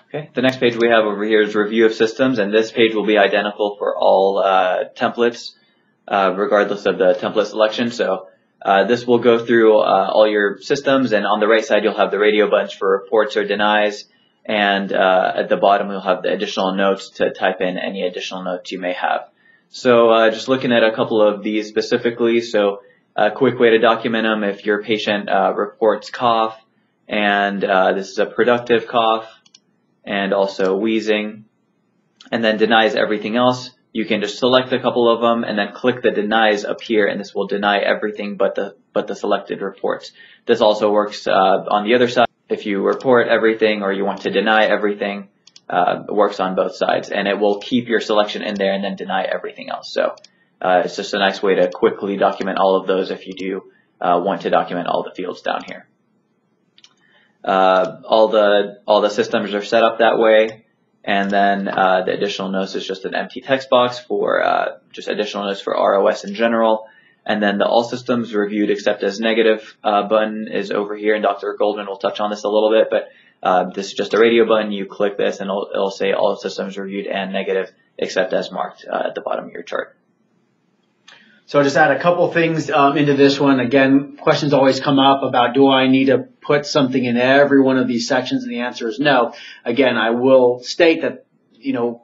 Okay, the next page we have over here is review of systems, and this page will be identical for all templates, regardless of the template selection. So this will go through all your systems, and on the right side you'll have the radio buttons for reports or denies, and at the bottom you'll have the additional notes to type in any additional notes you may have. So just looking at a couple of these specifically, so a quick way to document them: if your patient reports cough, and this is a productive cough, and also wheezing, and then denies everything else, you can just select a couple of them and then click the denies up here, and this will deny everything but the selected reports. This also works on the other side. If you report everything or you want to deny everything, it works on both sides, and it will keep your selection in there and then deny everything else. So it's just a nice way to quickly document all of those if you do want to document all the fields down here. All the systems are set up that way, and then the additional notes is just an empty text box for just additional notes for ROS in general. And then the all systems reviewed except as negative button is over here, and Dr. Goldman will touch on this a little bit, but this is just a radio button. You click this and it'll say all systems reviewed and negative except as marked at the bottom of your chart. So I'll just add a couple things into this one. Again, questions always come up about, do I need to put something in every one of these sections? And the answer is no. Again, I will state that,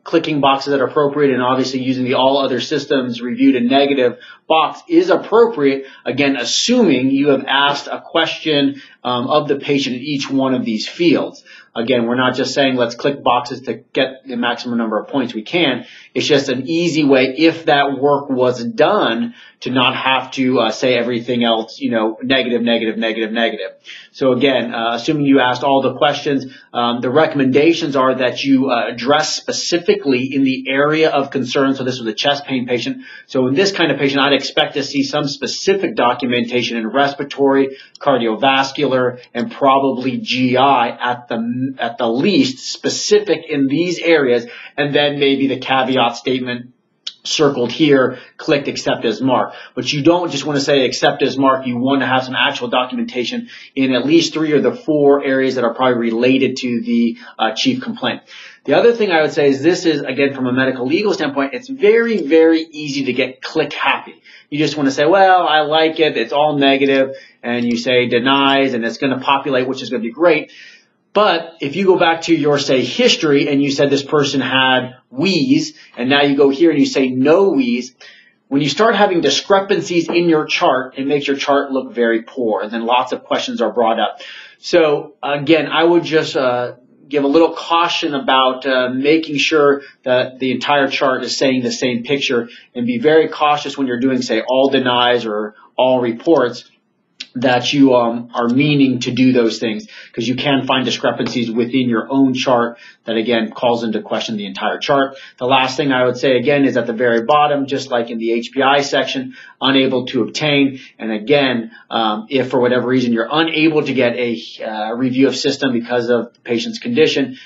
clicking boxes that are appropriate and obviously using the all other systems reviewed and negative box is appropriate, again, assuming you have asked a question of the patient in each one of these fields. Again, we're not just saying let's click boxes to get the maximum number of points we can. It's just an easy way, if that work was done, to not have to say everything else, negative, negative, negative, negative. So again, assuming you asked all the questions, the recommendations are that you address specifically in the area of concern. So this was a chest pain patient. So in this kind of patient, I'd expect to see some specific documentation in respiratory, cardiovascular, and probably GI at the least, specific in these areas, and then maybe the caveat statement circled here, clicked accept as marked. But you don't just want to say accept as marked. You want to have some actual documentation in at least 3 of the 4 areas that are probably related to the chief complaint. The other thing I would say is this is, again, from a medical legal standpoint, it's very, very easy to get click happy. You just want to say, well, I like it, it's all negative, and you say denies, and it's going to populate, which is going to be great. But if you go back to your, say, history, and you said this person had wheeze, and now you go here and you say no wheeze, when you start having discrepancies in your chart, it makes your chart look very poor, and then lots of questions are brought up. So again, I would just give a little caution about making sure that the entire chart is saying the same picture, and be very cautious when you're doing, say, all denies or all reports, that you are meaning to do those things, because you can find discrepancies within your own chart that, again, calls into question the entire chart. The last thing I would say, again, is at the very bottom, just like in the HPI section, unable to obtain. And again, if for whatever reason you're unable to get a review of system because of the patient's condition,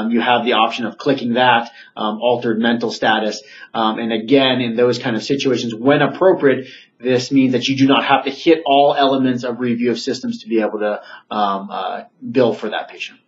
you have the option of clicking that, altered mental status. And again, in those kind of situations, when appropriate, this means that you do not have to hit all elements of review of systems to be able to bill for that patient.